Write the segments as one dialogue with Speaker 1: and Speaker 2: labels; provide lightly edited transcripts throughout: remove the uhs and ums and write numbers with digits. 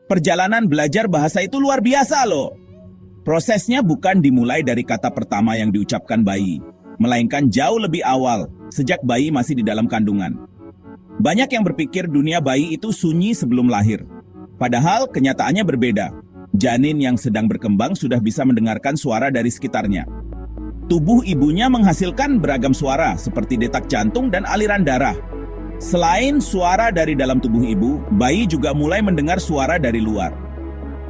Speaker 1: Perjalanan belajar bahasa itu luar biasa loh. Prosesnya bukan dimulai dari kata pertama yang diucapkan bayi, melainkan jauh lebih awal, sejak bayi masih di dalam kandungan. Banyak yang berpikir dunia bayi itu sunyi sebelum lahir. Padahal kenyataannya berbeda. Janin yang sedang berkembang sudah bisa mendengarkan suara dari sekitarnya. Tubuh ibunya menghasilkan beragam suara seperti detak jantung dan aliran darah. Selain suara dari dalam tubuh ibu, bayi juga mulai mendengar suara dari luar.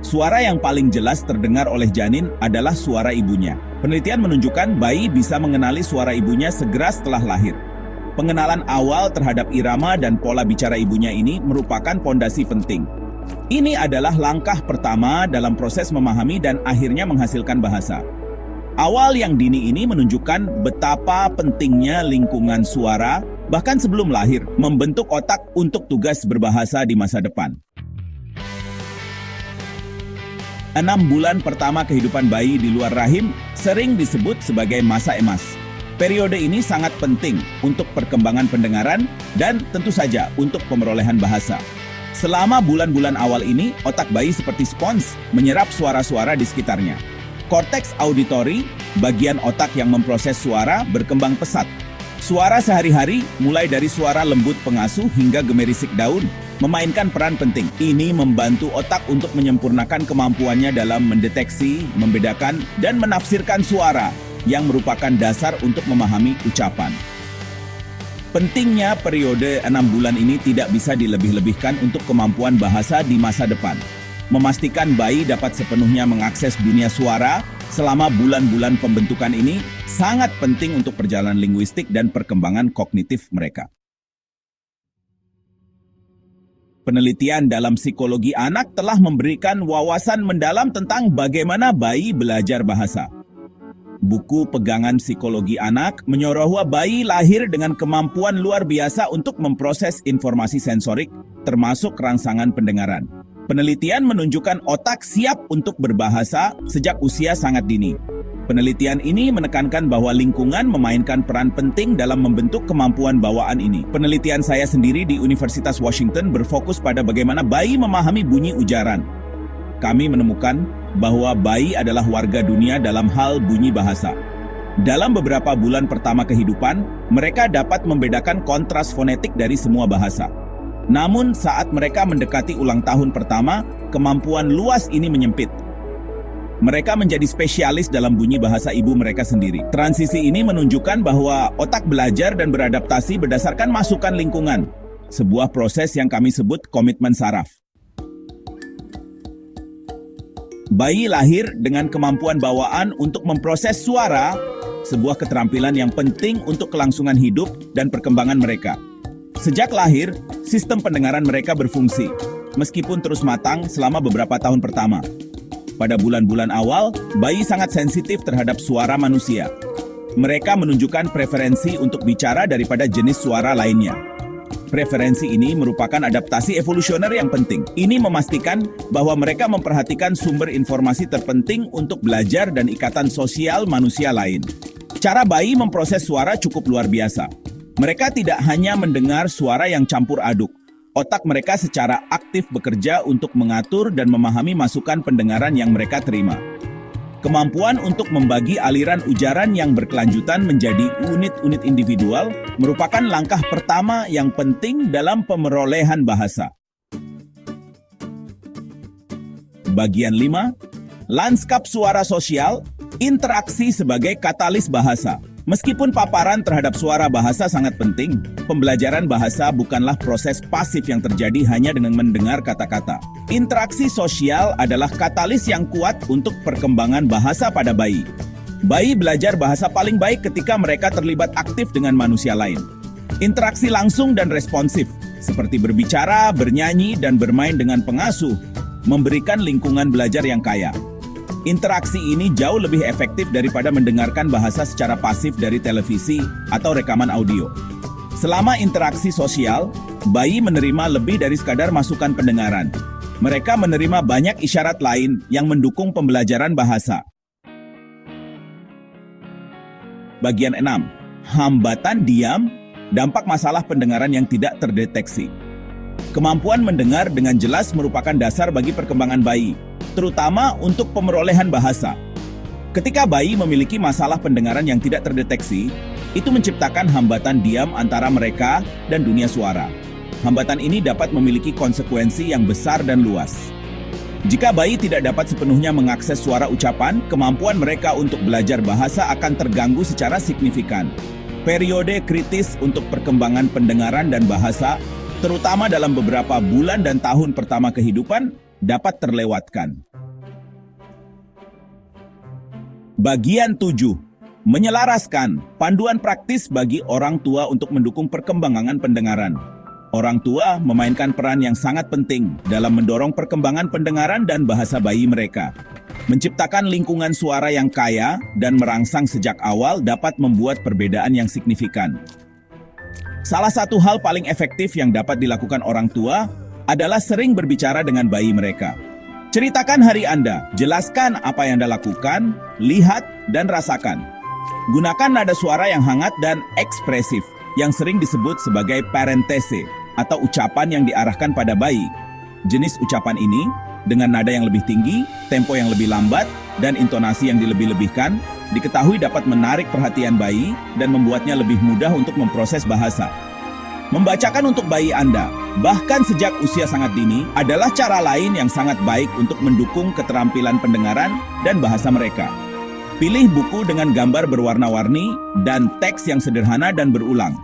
Speaker 1: Suara yang paling jelas terdengar oleh janin adalah suara ibunya. Penelitian menunjukkan bayi bisa mengenali suara ibunya segera setelah lahir. Pengenalan awal terhadap irama dan pola bicara ibunya ini merupakan pondasi penting. Ini adalah langkah pertama dalam proses memahami dan akhirnya menghasilkan bahasa. Awal yang dini ini menunjukkan betapa pentingnya lingkungan suara, bahkan sebelum lahir, membentuk otak untuk tugas berbahasa di masa depan. 6 bulan pertama kehidupan bayi di luar rahim sering disebut sebagai masa emas. Periode ini sangat penting untuk perkembangan pendengaran dan tentu saja untuk pemerolehan bahasa. Selama bulan-bulan awal ini, otak bayi seperti spons menyerap suara-suara di sekitarnya. Korteks auditori, bagian otak yang memproses suara, berkembang pesat. Suara sehari-hari, mulai dari suara lembut pengasuh hingga gemerisik daun, memainkan peran penting. Ini membantu otak untuk menyempurnakan kemampuannya dalam mendeteksi, membedakan, dan menafsirkan suara yang merupakan dasar untuk memahami ucapan. Pentingnya periode 6 bulan ini tidak bisa dilebih-lebihkan untuk kemampuan bahasa di masa depan. Memastikan bayi dapat sepenuhnya mengakses dunia suara selama bulan-bulan pembentukan ini sangat penting untuk perjalanan linguistik dan perkembangan kognitif mereka. Penelitian dalam psikologi anak telah memberikan wawasan mendalam tentang bagaimana bayi belajar bahasa. Buku pegangan psikologi anak menyoroti bahwa bayi lahir dengan kemampuan luar biasa untuk memproses informasi sensorik, termasuk rangsangan pendengaran. Penelitian menunjukkan otak siap untuk berbahasa sejak usia sangat dini. Penelitian ini menekankan bahwa lingkungan memainkan peran penting dalam membentuk kemampuan bawaan ini. Penelitian saya sendiri di Universitas Washington berfokus pada bagaimana bayi memahami bunyi ujaran. Kami menemukan bahwa bayi adalah warga dunia dalam hal bunyi bahasa. Dalam beberapa bulan pertama kehidupan, mereka dapat membedakan kontras fonetik dari semua bahasa. Namun saat mereka mendekati ulang tahun pertama, kemampuan luas ini menyempit. Mereka menjadi spesialis dalam bunyi bahasa ibu mereka sendiri. Transisi ini menunjukkan bahwa otak belajar dan beradaptasi berdasarkan masukan lingkungan. Sebuah proses yang kami sebut komitmen saraf. Bayi lahir dengan kemampuan bawaan untuk memproses suara, sebuah keterampilan yang penting untuk kelangsungan hidup dan perkembangan mereka. Sejak lahir, sistem pendengaran mereka berfungsi, meskipun terus matang selama beberapa tahun pertama. Pada bulan-bulan awal, bayi sangat sensitif terhadap suara manusia. Mereka menunjukkan preferensi untuk bicara daripada jenis suara lainnya. Preferensi ini merupakan adaptasi evolusioner yang penting. Ini memastikan bahwa mereka memperhatikan sumber informasi terpenting untuk belajar dan ikatan sosial manusia lain. Cara bayi memproses suara cukup luar biasa. Mereka tidak hanya mendengar suara yang campur aduk. Otak mereka secara aktif bekerja untuk mengatur dan memahami masukan pendengaran yang mereka terima. Kemampuan untuk membagi aliran ujaran yang berkelanjutan menjadi unit-unit individual merupakan langkah pertama yang penting dalam pemerolehan bahasa. Bagian 5, lanskap suara sosial, interaksi sebagai katalis bahasa. Meskipun paparan terhadap suara bahasa sangat penting, pembelajaran bahasa bukanlah proses pasif yang terjadi hanya dengan mendengar kata-kata. Interaksi sosial adalah katalis yang kuat untuk perkembangan bahasa pada bayi. Bayi belajar bahasa paling baik ketika mereka terlibat aktif dengan manusia lain. Interaksi langsung dan responsif, seperti berbicara, bernyanyi, dan bermain dengan pengasuh, memberikan lingkungan belajar yang kaya. Interaksi ini jauh lebih efektif daripada mendengarkan bahasa secara pasif dari televisi atau rekaman audio. Selama interaksi sosial, bayi menerima lebih dari sekadar masukan pendengaran. Mereka menerima banyak isyarat lain yang mendukung pembelajaran bahasa. Bagian 6. Hambatan diam, dampak masalah pendengaran yang tidak terdeteksi. Kemampuan mendengar dengan jelas merupakan dasar bagi perkembangan bayi, terutama untuk pemerolehan bahasa. Ketika bayi memiliki masalah pendengaran yang tidak terdeteksi, itu menciptakan hambatan diam antara mereka dan dunia suara. Hambatan ini dapat memiliki konsekuensi yang besar dan luas. Jika bayi tidak dapat sepenuhnya mengakses suara ucapan, kemampuan mereka untuk belajar bahasa akan terganggu secara signifikan. Periode kritis untuk perkembangan pendengaran dan bahasa, terutama dalam beberapa bulan dan tahun pertama kehidupan, dapat terlewatkan. Bagian 7. Menyelaraskan, panduan praktis bagi orang tua untuk mendukung perkembangan pendengaran. Orang tua memainkan peran yang sangat penting dalam mendorong perkembangan pendengaran dan bahasa bayi mereka. Menciptakan lingkungan suara yang kaya dan merangsang sejak awal dapat membuat perbedaan yang signifikan. Salah satu hal paling efektif yang dapat dilakukan orang tua adalah sering berbicara dengan bayi mereka. Ceritakan hari Anda, jelaskan apa yang Anda lakukan, lihat, dan rasakan. Gunakan nada suara yang hangat dan ekspresif, yang sering disebut sebagai parentese, atau ucapan yang diarahkan pada bayi. Jenis ucapan ini, dengan nada yang lebih tinggi, tempo yang lebih lambat, dan intonasi yang dilebih-lebihkan, diketahui dapat menarik perhatian bayi dan membuatnya lebih mudah untuk memproses bahasa. Membacakan untuk bayi Anda, bahkan sejak usia sangat dini, adalah cara lain yang sangat baik untuk mendukung keterampilan pendengaran dan bahasa mereka. Pilih buku dengan gambar berwarna-warni dan teks yang sederhana dan berulang.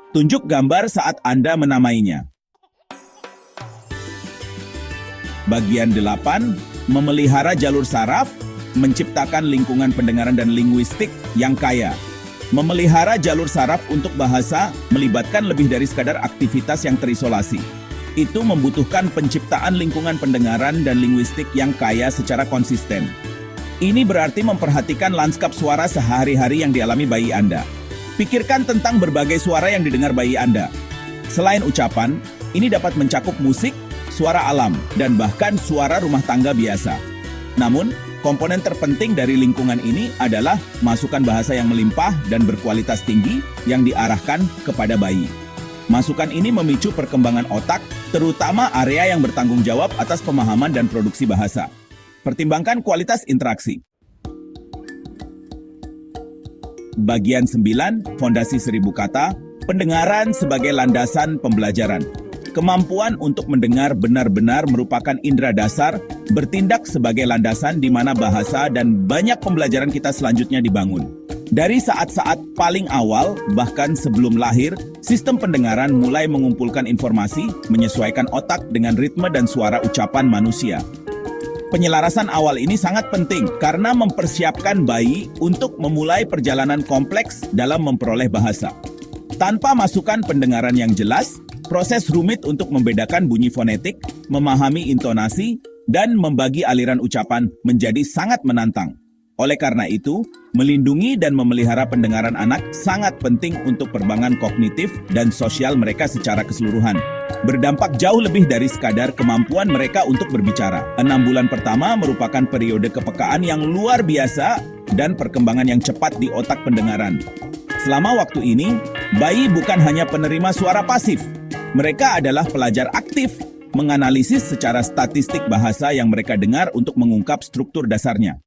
Speaker 1: Tunjuk gambar saat Anda menamainya. Bagian 8. Memelihara jalur saraf, menciptakan lingkungan pendengaran dan linguistik yang kaya. Memelihara jalur saraf untuk bahasa melibatkan lebih dari sekadar aktivitas yang terisolasi. Itu membutuhkan penciptaan lingkungan pendengaran dan linguistik yang kaya secara konsisten. Ini berarti memperhatikan lanskap suara sehari-hari yang dialami bayi Anda. Pikirkan tentang berbagai suara yang didengar bayi Anda. Selain ucapan, ini dapat mencakup musik, suara alam, dan bahkan suara rumah tangga biasa. Namun, komponen terpenting dari lingkungan ini adalah masukan bahasa yang melimpah dan berkualitas tinggi yang diarahkan kepada bayi. Masukan ini memicu perkembangan otak, terutama area yang bertanggung jawab atas pemahaman dan produksi bahasa. Pertimbangkan kualitas interaksi. Bagian 9, Fondasi 1000 Kata, pendengaran sebagai landasan pembelajaran. Kemampuan untuk mendengar benar-benar merupakan indera dasar, bertindak sebagai landasan di mana bahasa dan banyak pembelajaran kita selanjutnya dibangun. Dari saat-saat paling awal, bahkan sebelum lahir, sistem pendengaran mulai mengumpulkan informasi, menyesuaikan otak dengan ritme dan suara ucapan manusia. Penyelarasan awal ini sangat penting karena mempersiapkan bayi untuk memulai perjalanan kompleks dalam memperoleh bahasa. Tanpa masukan pendengaran yang jelas, proses rumit untuk membedakan bunyi fonetik, memahami intonasi, dan membagi aliran ucapan menjadi sangat menantang. Oleh karena itu, melindungi dan memelihara pendengaran anak sangat penting untuk perkembangan kognitif dan sosial mereka secara keseluruhan. Berdampak jauh lebih dari sekadar kemampuan mereka untuk berbicara. 6 bulan pertama merupakan periode kepekaan yang luar biasa dan perkembangan yang cepat di otak pendengaran. Selama waktu ini, bayi bukan hanya penerima suara pasif. Mereka adalah pelajar aktif, menganalisis secara statistik bahasa yang mereka dengar untuk mengungkap struktur dasarnya.